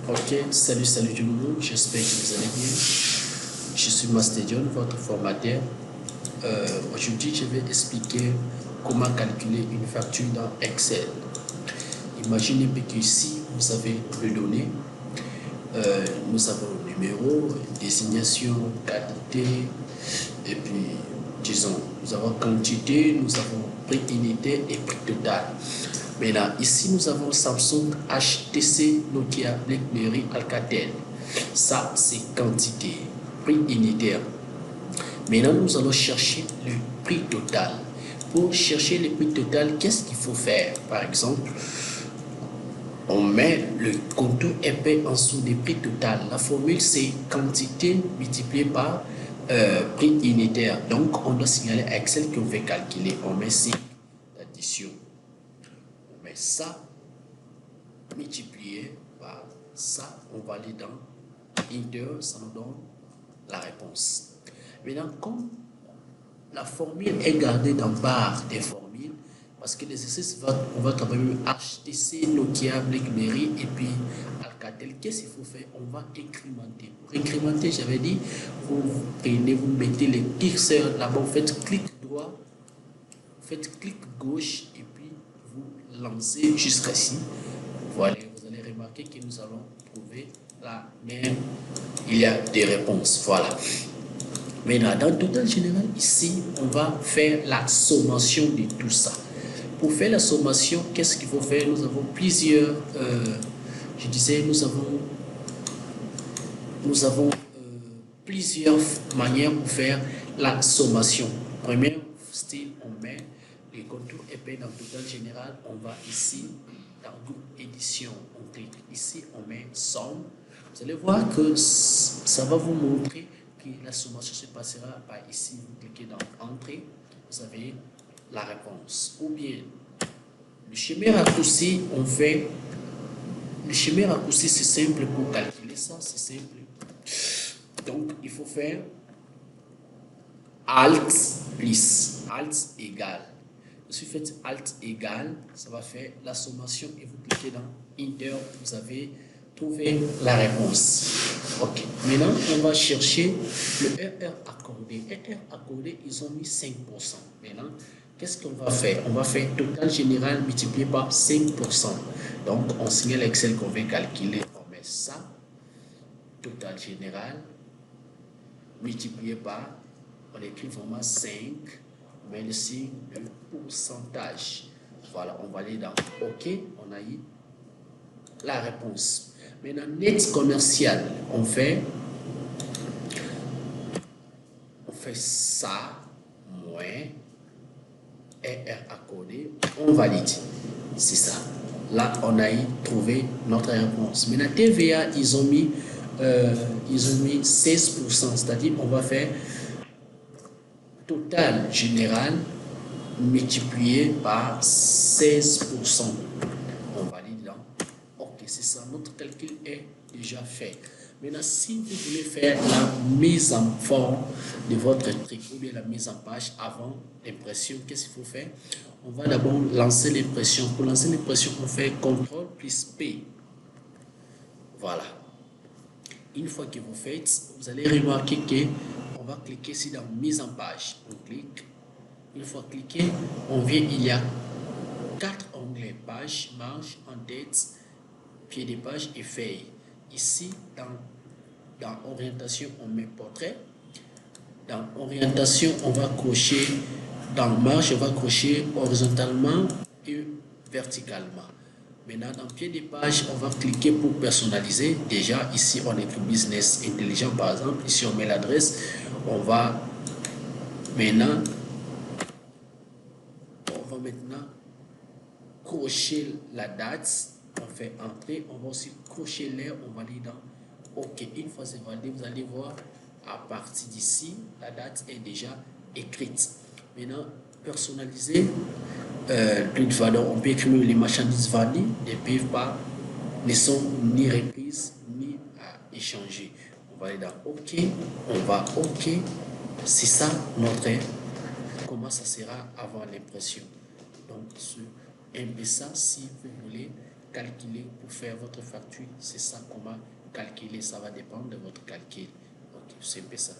Ok, salut tout le monde, j'espère que vous allez bien. Je suis Master John, votre formateur. Aujourd'hui, je vais expliquer comment calculer une facture dans Excel. Imaginez que ici, vous avez les données. Nous avons le numéro, désignation, qualité, et puis, disons, nous avons quantité, nous avons prix unité et prix total. Maintenant, ici, nous avons Samsung HTC Nokia BlackBerry Alcatel. Ça, c'est quantité, prix unitaire. Maintenant, nous allons chercher le prix total. Pour chercher le prix total, qu'est-ce qu'il faut faire? Par exemple, on met le contour épais en dessous des prix total. La formule, c'est quantité multipliée par prix unitaire. Donc, on doit signaler à Excel qu'on veut calculer. On met signe d'addition. On met ça multiplié par ça. On va aller dans Enter, ça nous donne la réponse. Maintenant, comme la formule est gardée dans barre des formules, parce que l'exercice on va travailler HTC, Nokia, BlackBerry et puis Alcatel. Qu'est-ce qu'il faut faire? On va incrémenter. Pour incrémenter, j'avais dit, vous prenez, vous mettez les curseurs là-bas, vous faites clic droit, faites clic gauche et puis vous lancez jusqu'ici. Voilà, vous allez remarquer que nous allons trouver la même. Il y a des réponses. Voilà. Maintenant, dans le total général, ici, on va faire la sommation de tout ça. Pour faire la sommation, qu'est-ce qu'il faut faire? Nous avons plusieurs, je disais, nous avons plusieurs manières pour faire la sommation. Première style, on met les contours épais dans le total général. On va ici, dans groupe édition, on clique ici, on met somme. Vous allez voir que ça va vous montrer que la sommation se passera par ici. Vous cliquez dans entrée, vous avez la réponse. Ou bien, le schéma raccourci, on fait. Le schéma raccourci, c'est simple pour calculer ça, c'est simple. Donc, il faut faire Alt plus Alt égal. Si vous faites Alt égal, ça va faire la sommation et vous cliquez dans Enter, vous avez trouvé la réponse. Ok, maintenant on va chercher le RR accordé. RR accordé, ils ont mis 5%. Maintenant, qu'est-ce qu'on va faire? On va faire total général multiplié par 5%. Donc, on signale Excel qu'on veut calculer. On met ça, total général multiplié par, on écrit vraiment 5, on met le signe de pourcentage. Voilà, on va aller dans OK, on a eu la réponse. Maintenant, net commercial, on fait ça, moins RR accordé, on valide. C'est ça. Là, on a trouvé notre réponse. Maintenant, TVA, ils ont mis 16%, c'est-à-dire on va faire total général multiplié par 16%. On valide là. Ok, c'est ça, notre calcul est déjà fait. Maintenant, si vous voulez faire la mise en forme de votre truc ou bien la mise en page avant l'impression, qu'est-ce qu'il faut faire? On va d'abord lancer l'impression. Pour lancer l'impression, on fait CTRL plus P. Voilà. Une fois que vous faites, vous allez remarquer que on va cliquer ici dans mise en page. On clique. Une fois cliqué, on vient, il y a 4 onglets: page, marge, en-tête, pied de page et feuille. Ici, dans orientation, on met portrait. Dans orientation, on va cocher. Dans marge, on va cocher horizontalement et verticalement. Maintenant, dans pied de page, on va cliquer pour personnaliser. Déjà, ici, on écrit business intelligent, par exemple. Ici, on met l'adresse. On va maintenant cocher la date. On fait entrer. On va aussi cocher l'heure. On va aller dans OK. Une fois c'est validé, vous allez voir à partir d'ici, la date est déjà écrite. Maintenant, personnaliser. On peut écrire les marchandises vendues ne sont ni reprises ni à échanger. On va aller dans OK, on va OK. C'est ça notre comment ça sera avant l'impression. Donc, un peu ça, si vous voulez calculer pour faire votre facture. C'est ça, comment calculer, ça va dépendre de votre calcul. Ok, c'est un peu ça.